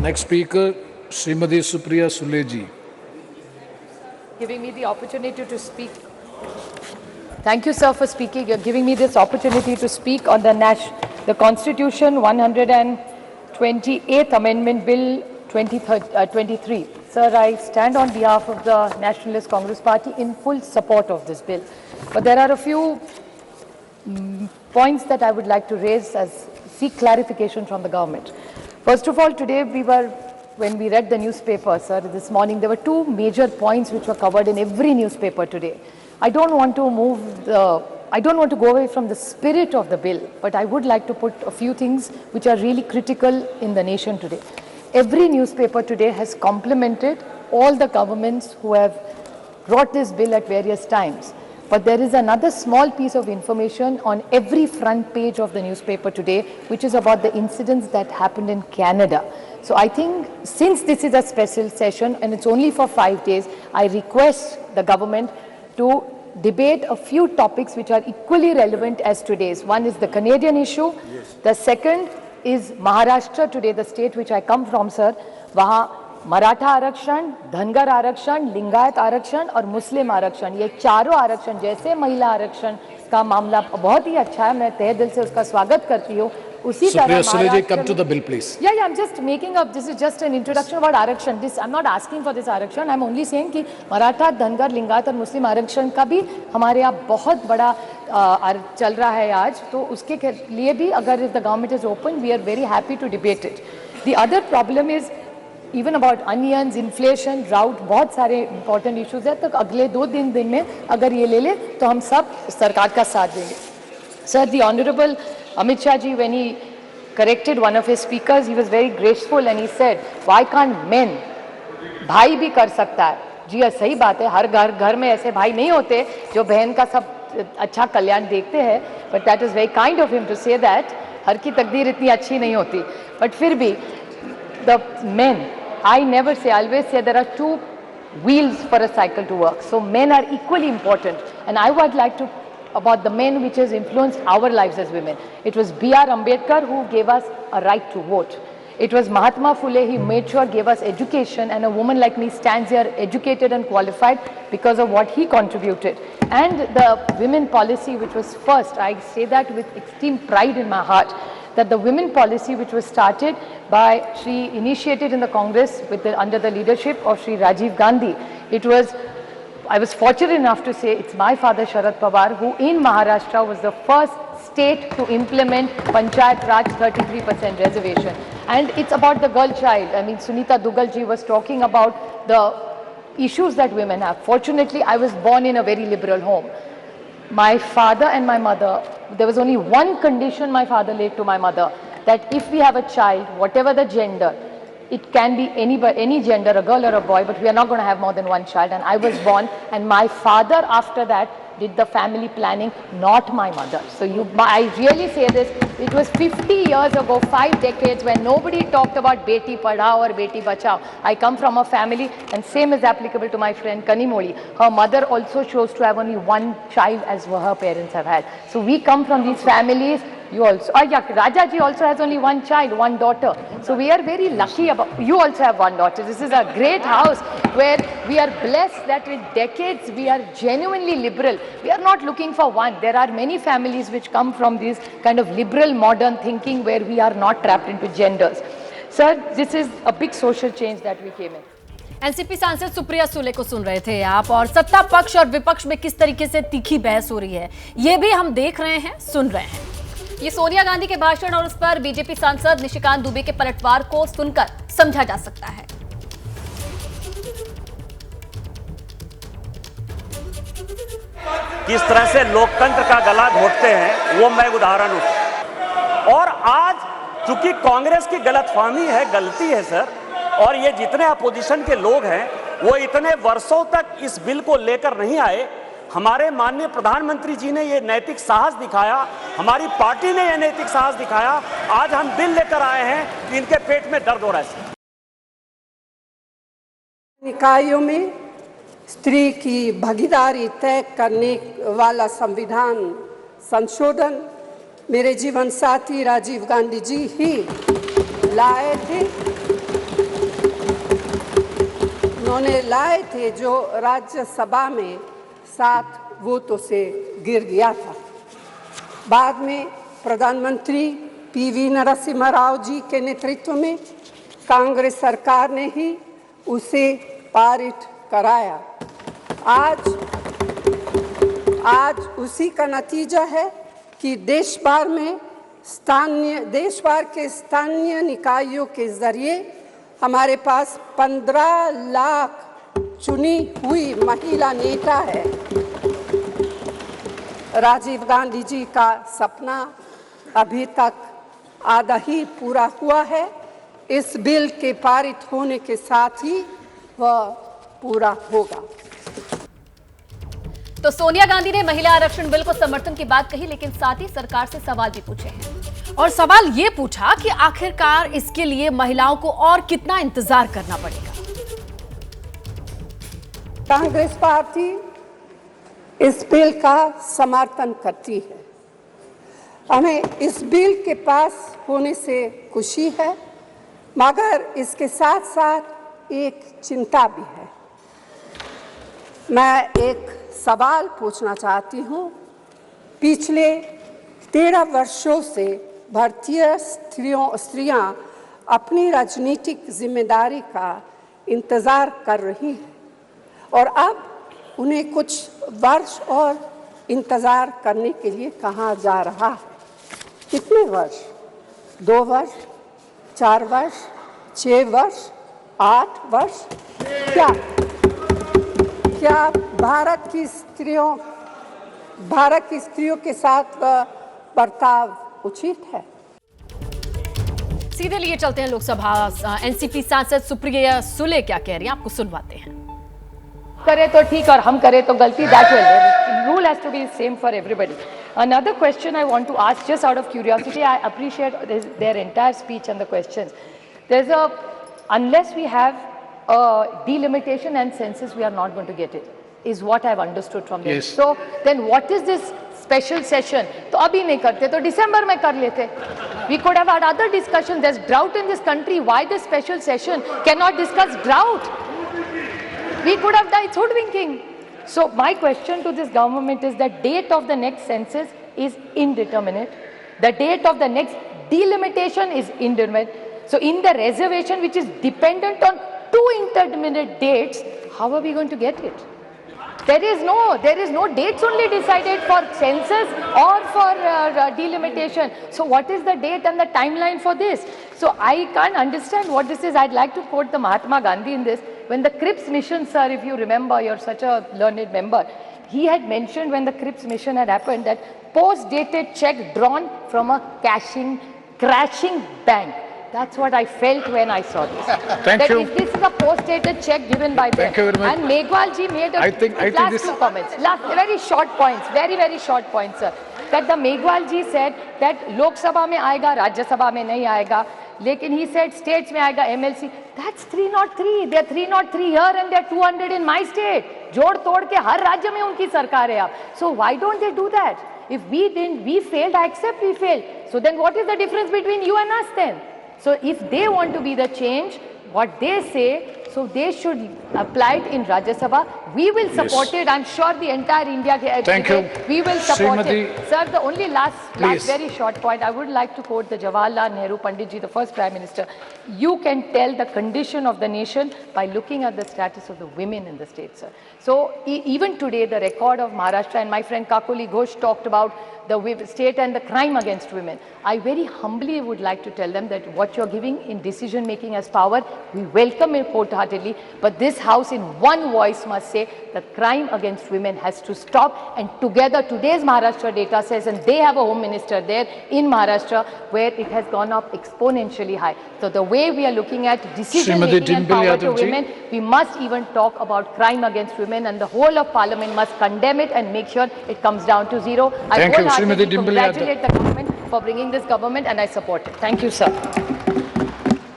Next speaker, Srimati Supriya Sule ji. Giving me the opportunity to speak. Thank you, sir, for speaking. You're giving me this opportunity to speak on the Constitution 128th Amendment Bill 23. Sir, I stand on behalf of the Nationalist Congress Party in full support of this bill. But there are a few points that I would like to raise seek clarification from the government. First of all, today when we read the newspaper, sir, this morning, there were two major points which were covered in every newspaper today. I don't want to go away from the spirit of the bill, but I would like to put a few things which are really critical in the nation today. Every newspaper today has complimented all the governments who have brought this bill at various times. But there is another small piece of information on every front page of the newspaper today, which is about the incidents that happened in Canada. So I think since this is a special session and it's only for 5 days, I request the government to debate a few topics which are equally relevant as today's. One is the Canadian issue. Yes. The second is Maharashtra today, the state which I come from, sir. वहाँ मराठा आरक्षण, धनगर आरक्षण, लिंगायत आरक्षण और मुस्लिम आरक्षण, ये चारों आरक्षण, जैसे महिला आरक्षण का मामला बहुत ही अच्छा है, मैं तहे दिल से उसका स्वागत करती हूँ. उसी तरह come to the bill, please. Yeah, I'm just making up. This is just an introduction about आरक्षण. I'm not asking for this आरक्षण. I'm only saying कि मराठा, धनगर, लिंगायत और मुस्लिम आरक्षण का भी हमारे यहाँ बहुत बड़ा चल रहा है आज. तो उसके लिए भी अगर the government is open, we are very happy to debate it. The other problem is even about onions, inflation, drought, बहुत सारे important issues हैं. तो अगले 2 दिन में अगर ये ले ले तो हम सब सरकार का साथ देंगे. Sir, the Honorable Amit Shah ji, when he corrected one of his speakers, he was very graceful and he said, why can't men? भाई भी कर सकता है. जी सही बात है, हर घर में ऐसे भाई नहीं होते जो बहन का सब अच्छा कल्याण देखते हैं. But that is very kind of him to say that. हर की तकदीर इतनी अच्छी नहीं होती. But फिर भी the men, I never say, I always say there are 2 wheels for a cycle to work. So men are equally important. And I would like to about the men which has influenced our lives as women. It was B.R. Ambedkar who gave us a right to vote. It was Mahatma Phule, he made sure gave us education, and a woman like me stands here educated and qualified because of what he contributed. And the women policy which was first, I say that with extreme pride in my heart, that the women policy which was started by initiated in the Congress under the leadership of Shri Rajiv Gandhi. I was fortunate enough to say it's my father Sharad Pawar who in Maharashtra was the first state to implement Panchayat Raj 33% reservation. And it's about the girl child. I mean, Sunita Dugal ji was talking about the issues that women have. Fortunately, I was born in a very liberal home. My father and my mother, there was only one condition my father laid to my mother, that if we have a child, whatever the gender, it can be any gender, a girl or a boy, but we are not going to have more than one child. And I was born, and my father after that did the family planning, not my mother. So I really say this, it was 50 years ago, 5 decades, when nobody talked about Beti Padhao or Beti Bachao. I come from a family, and same is applicable to my friend Kanimoli. Her mother also chose to have only one child as her parents have had. So we come from these families. You also, Raja ji also has only one child, one daughter. So we are very lucky you also have one daughter. This is a great house where we are blessed that with decades we are genuinely liberal. We are not looking for one. There are many families which come from this kind of liberal modern thinking where we are not trapped into genders. Sir, this is a big social change that we came in. NCP सांसद सुप्रिया सुले को सुन रहे थे आप, और सत्ता पक्ष और विपक्ष में किस तरीके से तीखी बहस हो रही है ये भी हम देख रहे हैं, सुन रहे हैं. ये सोनिया गांधी के भाषण और उस पर बीजेपी सांसद निशिकांत दुबे के पलटवार को सुनकर समझा जा सकता है. किस तरह से लोकतंत्र का गला घोटते हैं वो मैं उदाहरण हूं. और आज चूंकि कांग्रेस की गलतफहमी है, गलती है सर, और ये जितने अपोजिशन के लोग हैं वो इतने वर्षों तक इस बिल को लेकर नहीं आए. हमारे माननीय प्रधानमंत्री जी ने ये नैतिक साहस दिखाया, हमारी पार्टी ने ये नैतिक साहस दिखाया. आज हम बिल लेकर आए हैं कि इनके पेट में दर्द हो रहा है. निकायों में स्त्री की भागीदारी तय करने वाला संविधान संशोधन मेरे जीवन साथी राजीव गांधी जी ही लाए थे. उन्होंने लाए थे जो राज्यसभा में 7 वोटों से गिर गया था। बाद में प्रधानमंत्री पीवी नरसिम्हा राव जी के नेतृत्व में कांग्रेस सरकार ने ही उसे पारित कराया। आज उसी का नतीजा है कि देश भर के स्थानीय निकायों के जरिए हमारे पास 15 लाख चुनी हुई महिला नेता है। राजीव गांधी जी का सपना अभी तक आधा ही पूरा हुआ है। इस बिल के पारित होने के साथ ही वह पूरा होगा। तो सोनिया गांधी ने महिला आरक्षण बिल को समर्थन की बात कही, लेकिन साथ ही सरकार से सवाल भी पूछे हैं। और सवाल ये पूछा कि आखिरकार इसके लिए महिलाओं को और कितना इंतजार करना पड़ेगा। कांग्रेस पार्टी इस बिल का समर्थन करती है। हमें इस बिल के पास होने से खुशी है, मगर इसके साथ साथ एक चिंता भी है। मैं एक सवाल पूछना चाहती हूँ। पिछले 13 वर्षों से भारतीय स्त्रियां अपनी राजनीतिक जिम्मेदारी का इंतज़ार कर रही हैं और अब उन्हें कुछ वर्ष और इंतज़ार करने के लिए कहा जा रहा है। कितने वर्ष? 2 वर्ष, 4 वर्ष, 6 वर्ष, 8 वर्ष? क्या भारत की स्त्रियों के साथ बर्ताव उचित है? सीधे लिए चलते हैं लोकसभा। एनसीपी सांसद सुप्रिया सुले क्या कह रही हैं, आपको सुनवाते हैं। करे तो ठीक और हम करे तो गलती, that will rule has to be same for everybody. Another question I want to ask, just out of curiosity, I appreciate their entire speech and the questions. Unless we have a delimitation and census, we are not going to get it, is what I've understood from them. Yes. So then what is this special session? तो अभी नहीं करते तो दिसंबर में कर लेते. We could have had other discussions. There's drought in this country. Why this special session? Cannot discuss drought. We could have done, it's hoodwinking. So my question to this government is the date of the next census is indeterminate. The date of the next delimitation is indeterminate. So in the reservation, which is dependent on 2 indeterminate dates, how are we going to get it? There is no dates only decided for census or for delimitation. So what is the date and the timeline for this? So I can't understand what this is. I'd like to quote the Mahatma Gandhi in this. When the Cripps mission, sir, if you remember, you're such a learned member, he had mentioned when the Cripps mission had happened that post-dated check drawn from a crashing bank. That's what I felt when I saw this. Thank you. This is a post-dated check given by them. Thank you very much. And Megwal ji made last two comments. Very short points, very short points, sir. That the Megwal ji said that Lok Sabha mein aayega, Rajya Sabha mein nahi aayega. Lekin he said states mein aayega, MLC. That's 303. They're 303 here and they're 200 in my state. जोड़ तोड़ के हर राज्य में उनकी सरकार है अब. So why don't they do that? If we failed, I accept we failed. So then what is the difference between you and us then? So if they want to be the change, what they say, so they should apply it in Rajya Sabha. We will support it. I'm sure the entire India. Thank you. We will support Srimati, it. Sir, the only last very short point, I would like to quote the Jawaharlal Nehru Pandit ji, the first Prime Minister. You can tell the condition of the nation by looking at the status of the women in the state, sir. So even today, the record of Maharashtra, and my friend Kakuli Ghosh talked about the state and the crime against women. I very humbly would like to tell them that what you're giving in decision making as power, we welcome it wholeheartedly, but this house in one voice must say that crime against women has to stop, and together today's Maharashtra data says, and they have a home minister there in Maharashtra where it has gone up exponentially high. So the way we are looking at decision making and power to women, we must even talk about crime against women, and the whole of parliament must condemn it and make sure it comes down to zero. I wholeheartedly congratulate the government for bringing this government, and I support it. Thank you, sir.